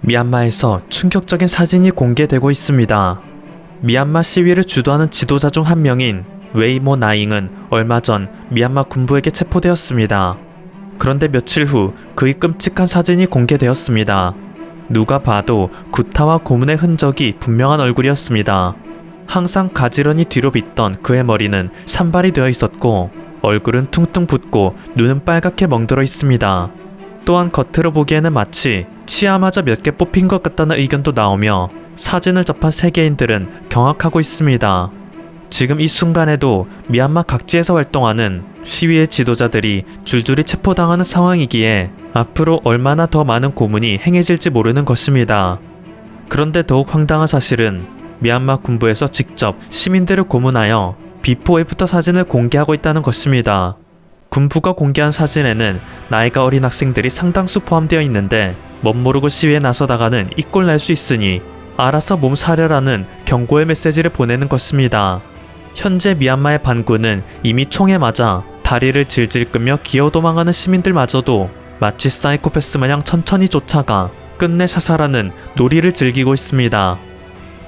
미얀마에서 충격적인 사진이 공개되고 있습니다. 미얀마 시위를 주도하는 지도자 중 한 명인 웨이모 나잉은 얼마 전 미얀마 군부에게 체포되었습니다. 그런데 며칠 후 그의 끔찍한 사진이 공개되었습니다. 누가 봐도 구타와 고문의 흔적이 분명한 얼굴이었습니다. 항상 가지런히 뒤로 빗던 그의 머리는 산발이 되어 있었고 얼굴은 퉁퉁 붓고 눈은 빨갛게 멍들어 있습니다. 또한 겉으로 보기에는 마치 치아마저 몇 개 뽑힌 것 같다는 의견도 나오며 사진을 접한 세계인들은 경악하고 있습니다. 지금 이 순간에도 미얀마 각지에서 활동하는 시위의 지도자들이 줄줄이 체포당하는 상황이기에 앞으로 얼마나 더 많은 고문이 행해질지 모르는 것입니다. 그런데 더욱 황당한 사실은 미얀마 군부에서 직접 시민들을 고문하여 비포 애프터 사진을 공개하고 있다는 것입니다. 군부가 공개한 사진에는 나이가 어린 학생들이 상당수 포함되어 있는데 멋모르고 시위에 나서다가는 이 꼴 날 수 있으니 알아서 몸 사려라는 경고의 메시지를 보내는 것입니다. 현재 미얀마의 반군은 이미 총에 맞아 다리를 질질 끄며 기어 도망하는 시민들마저도 마치 사이코패스 마냥 천천히 쫓아가 끝내 사살하는 놀이를 즐기고 있습니다.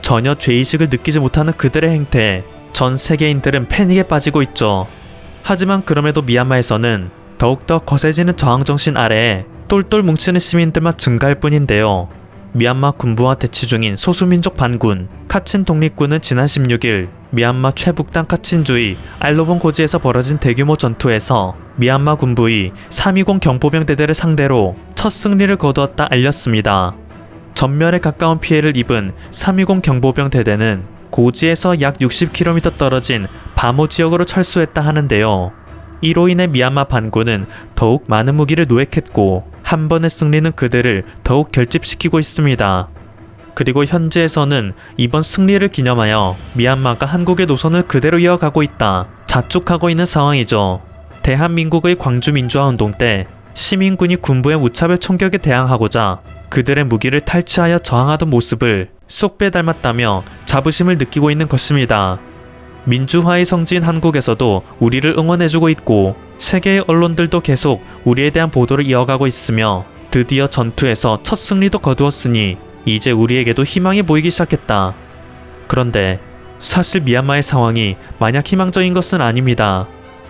전혀 죄의식을 느끼지 못하는 그들의 행태에 전 세계인들은 패닉에 빠지고 있죠. 하지만 그럼에도 미얀마에서는 더욱더 거세지는 저항정신 아래에 똘똘 뭉치는 시민들만 증가할 뿐인데요. 미얀마 군부와 대치 중인 소수민족 반군 카친 독립군은 지난 16일 미얀마 최북단 카친주의 알로본 고지에서 벌어진 대규모 전투에서 미얀마 군부의 320 경보병대대를 상대로 첫 승리를 거두었다 알렸습니다. 전멸에 가까운 피해를 입은 320 경보병대대는 고지에서 약 60km 떨어진 바모 지역으로 철수했다 하는데요. 이로 인해 미얀마 반군은 더욱 많은 무기를 노획했고 한 번의 승리는 그들을 더욱 결집시키고 있습니다. 그리고 현지에서는 이번 승리를 기념하여 미얀마가 한국의 노선을 그대로 이어가고 있다 자축하고 있는 상황이죠. 대한민국의 광주민주화운동 때 시민군이 군부의 무차별 총격에 대항하고자 그들의 무기를 탈취하여 저항하던 모습을 쏙 빼닮았다며 자부심을 느끼고 있는 것입니다. 민주화의 성지인 한국에서도 우리를 응원해주고 있고 세계의 언론들도 계속 우리에 대한 보도를 이어가고 있으며 드디어 전투에서 첫 승리도 거두었으니 이제 우리에게도 희망이 보이기 시작했다. 그런데 사실 미얀마의 상황이 마냥 희망적인 것은 아닙니다.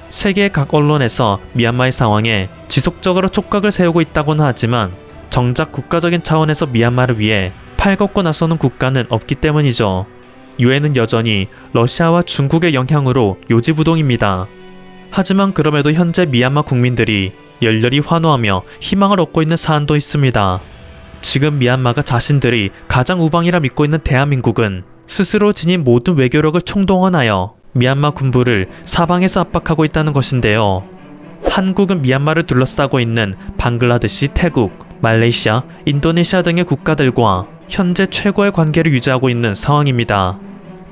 세계 각 언론에서 미얀마의 상황에 지속적으로 촉각을 세우고 있다고는 하지만 정작 국가적인 차원에서 미얀마를 위해 팔 걷고 나서는 국가는 없기 때문이죠. 유엔은 여전히 러시아와 중국의 영향으로 요지부동입니다. 하지만 그럼에도 현재 미얀마 국민들이 열렬히 환호하며 희망을 얻고 있는 사안도 있습니다. 지금 미얀마가 자신들이 가장 우방이라 믿고 있는 대한민국은 스스로 지닌 모든 외교력을 총동원하여 미얀마 군부를 사방에서 압박하고 있다는 것인데요. 한국은 미얀마를 둘러싸고 있는 방글라데시, 태국, 말레이시아, 인도네시아 등의 국가들과 현재 최고의 관계를 유지하고 있는 상황입니다.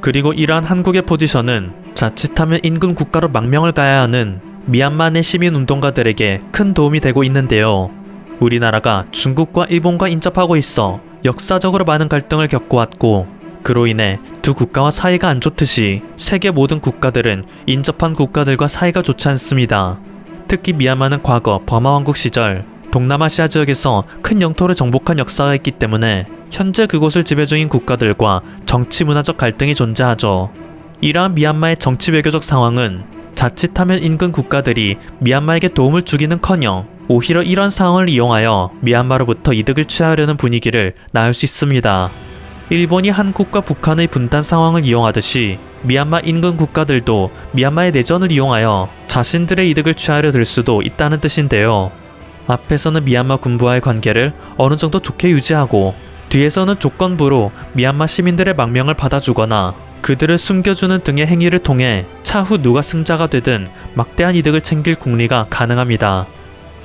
그리고 이러한 한국의 포지션은 자칫하면 인근 국가로 망명을 가야 하는 미얀마 내 시민운동가들에게 큰 도움이 되고 있는데요. 우리나라가 중국과 일본과 인접하고 있어 역사적으로 많은 갈등을 겪어왔고 그로 인해 두 국가와 사이가 안 좋듯이 세계 모든 국가들은 인접한 국가들과 사이가 좋지 않습니다. 특히 미얀마는 과거 버마 왕국 시절 동남아시아 지역에서 큰 영토를 정복한 역사가 있기 때문에 현재 그곳을 지배 중인 국가들과 정치 문화적 갈등이 존재하죠. 이러한 미얀마의 정치 외교적 상황은 자칫하면 인근 국가들이 미얀마에게 도움을 주기는커녕 오히려 이런 상황을 이용하여 미얀마로부터 이득을 취하려는 분위기를 낳을 수 있습니다. 일본이 한국과 북한의 분단 상황을 이용하듯이 미얀마 인근 국가들도 미얀마의 내전을 이용하여 자신들의 이득을 취하려 들 수도 있다는 뜻인데요. 앞에서는 미얀마 군부와의 관계를 어느 정도 좋게 유지하고 뒤에서는 조건부로 미얀마 시민들의 망명을 받아주거나 그들을 숨겨주는 등의 행위를 통해 차후 누가 승자가 되든 막대한 이득을 챙길 국리가 가능합니다.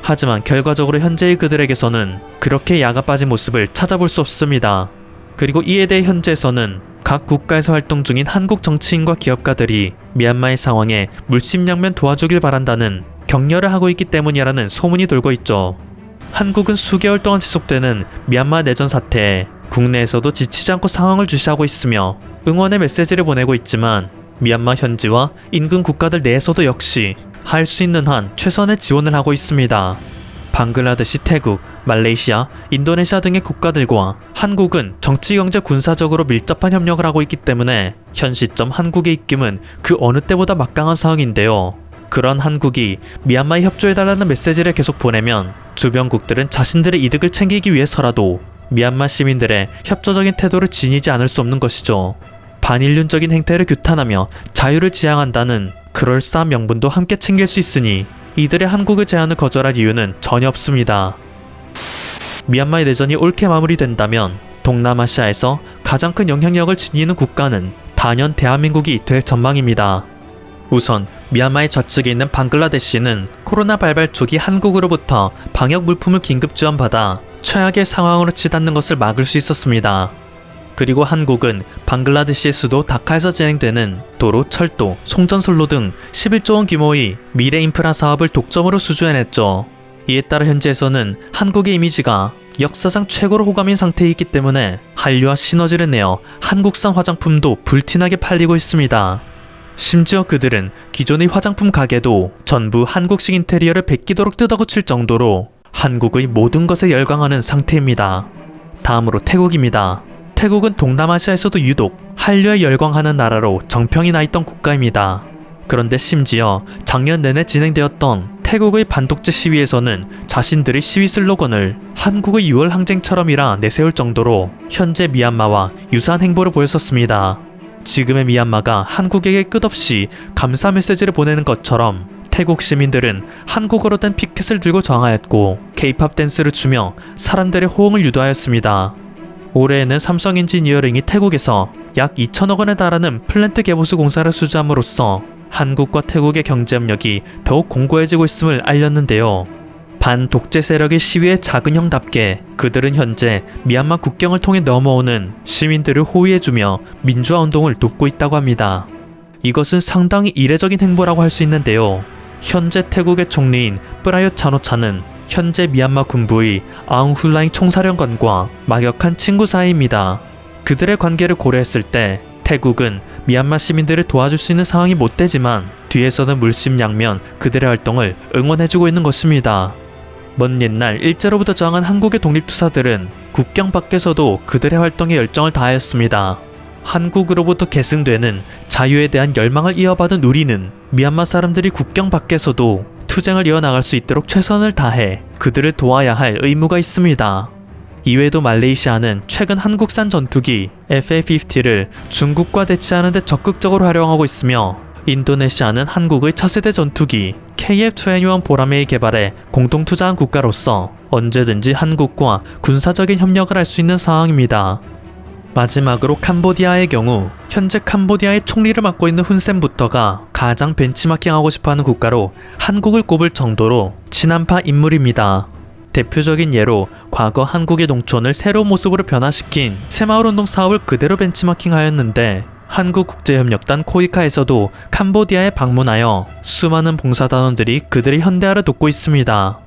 하지만 결과적으로 현재의 그들에게서는 그렇게 야가 빠진 모습을 찾아볼 수 없습니다. 그리고 이에 대해 현재에서는 각 국가에서 활동 중인 한국 정치인과 기업가들이 미얀마의 상황에 물심양면 도와주길 바란다는 격려를 하고 있기 때문이라는 소문이 돌고 있죠. 한국은 수개월 동안 지속되는 미얀마 내전 사태에 국내에서도 지치지 않고 상황을 주시하고 있으며 응원의 메시지를 보내고 있지만 미얀마 현지와 인근 국가들 내에서도 역시 할 수 있는 한 최선의 지원을 하고 있습니다. 방글라데시, 태국, 말레이시아, 인도네시아 등의 국가들과 한국은 정치, 경제, 군사적으로 밀접한 협력을 하고 있기 때문에 현 시점 한국의 입김은 그 어느 때보다 막강한 상황인데요. 그런 한국이 미얀마에 협조해달라는 메시지를 계속 보내면 주변국들은 자신들의 이득을 챙기기 위해서라도 미얀마 시민들의 협조적인 태도를 지니지 않을 수 없는 것이죠. 반인륜적인 행태를 규탄하며 자유를 지향한다는 그럴싸한 명분도 함께 챙길 수 있으니 이들의 한국의 제안을 거절할 이유는 전혀 없습니다. 미얀마의 내전이 옳게 마무리된다면 동남아시아에서 가장 큰 영향력을 지니는 국가는 단연 대한민국이 될 전망입니다. 우선 미얀마의 좌측에 있는 방글라데시는 코로나 발발 초기 한국으로부터 방역 물품을 긴급 지원받아 최악의 상황으로 치닫는 것을 막을 수 있었습니다. 그리고 한국은 방글라데시의 수도 다카에서 진행되는 도로, 철도, 송전선로 등 11조 원 규모의 미래 인프라 사업을 독점으로 수주해냈죠. 이에 따라 현지에서는 한국의 이미지가 역사상 최고로 호감인 상태에 있기 때문에 한류와 시너지를 내어 한국산 화장품도 불티나게 팔리고 있습니다. 심지어 그들은 기존의 화장품 가게도 전부 한국식 인테리어를 베끼도록 뜯어고칠 정도로 한국의 모든 것에 열광하는 상태입니다. 다음으로 태국입니다. 태국은 동남아시아에서도 유독 한류에 열광하는 나라로 정평이 나있던 국가입니다. 그런데 심지어 작년 내내 진행되었던 태국의 반독재 시위에서는 자신들의 시위 슬로건을 한국의 6월 항쟁처럼이라 내세울 정도로 현재 미얀마와 유사한 행보를 보였었습니다. 지금의 미얀마가 한국에게 끝없이 감사 메시지를 보내는 것처럼 태국 시민들은 한국어로 된 피켓을 들고 저항하였고 K-팝 댄스를 추며 사람들의 호응을 유도하였습니다. 올해에는 삼성 엔지니어링이 태국에서 약 2천억 원에 달하는 플랜트 개보수 공사를 수주함으로써 한국과 태국의 경제협력이 더욱 공고해지고 있음을 알렸는데요. 반독재 세력의 시위에 작은 형답게 그들은 현재 미얀마 국경을 통해 넘어오는 시민들을 호위해주며 민주화 운동을 돕고 있다고 합니다. 이것은 상당히 이례적인 행보라고 할 수 있는데요. 현재 태국의 총리인 프라윕 찬오차는 현재 미얀마 군부의 아웅 훌라잉 총사령관과 막역한 친구 사이입니다. 그들의 관계를 고려했을 때 태국은 미얀마 시민들을 도와줄 수 있는 상황이 못 되지만 뒤에서는 물심양면 그들의 활동을 응원해주고 있는 것입니다. 먼 옛날 일제로부터 저항한 한국의 독립투사들은 국경 밖에서도 그들의 활동에 열정을 다하였습니다. 한국으로부터 계승되는 자유에 대한 열망을 이어받은 우리는 미얀마 사람들이 국경 밖에서도 투쟁을 이어나갈 수 있도록 최선을 다해 그들을 도와야 할 의무가 있습니다. 이외에도 말레이시아는 최근 한국산 전투기 FA-50를 중국과 대치하는 데 적극적으로 활용하고 있으며 인도네시아는 한국의 차세대 전투기 KF-21 보라매의 개발에 공동 투자한 국가로서 언제든지 한국과 군사적인 협력을 할 수 있는 상황입니다. 마지막으로 캄보디아의 경우 현재 캄보디아의 총리를 맡고 있는 훈센부터가 가장 벤치마킹하고 싶어하는 국가로 한국을 꼽을 정도로 친한파 인물입니다. 대표적인 예로 과거 한국의 농촌을 새로운 모습으로 변화시킨 새마을운동 사업을 그대로 벤치마킹하였는데 한국국제협력단 코이카에서도 캄보디아에 방문하여 수많은 봉사단원들이 그들의 현대화를 돕고 있습니다.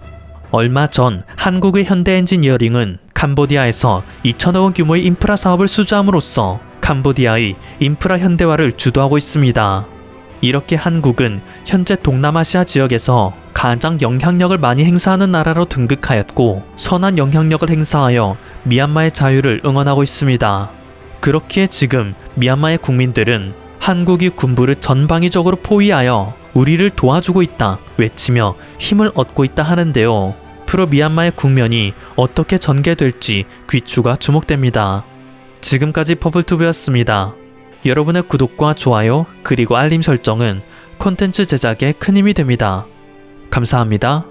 얼마 전 한국의 현대엔지니어링은 캄보디아에서 2천억 원 규모의 인프라 사업을 수주함으로써 캄보디아의 인프라 현대화를 주도하고 있습니다. 이렇게 한국은 현재 동남아시아 지역에서 가장 영향력을 많이 행사하는 나라로 등극하였고 선한 영향력을 행사하여 미얀마의 자유를 응원하고 있습니다. 그렇기에 지금 미얀마의 국민들은 한국이 군부를 전방위적으로 포위하여 우리를 도와주고 있다 외치며 힘을 얻고 있다 하는데요. 앞으로 미얀마의 국면이 어떻게 전개될지 귀추가 주목됩니다. 지금까지 퍼플투브였습니다. 여러분의 구독과 좋아요 그리고 알림 설정은 콘텐츠 제작에 큰 힘이 됩니다. 감사합니다.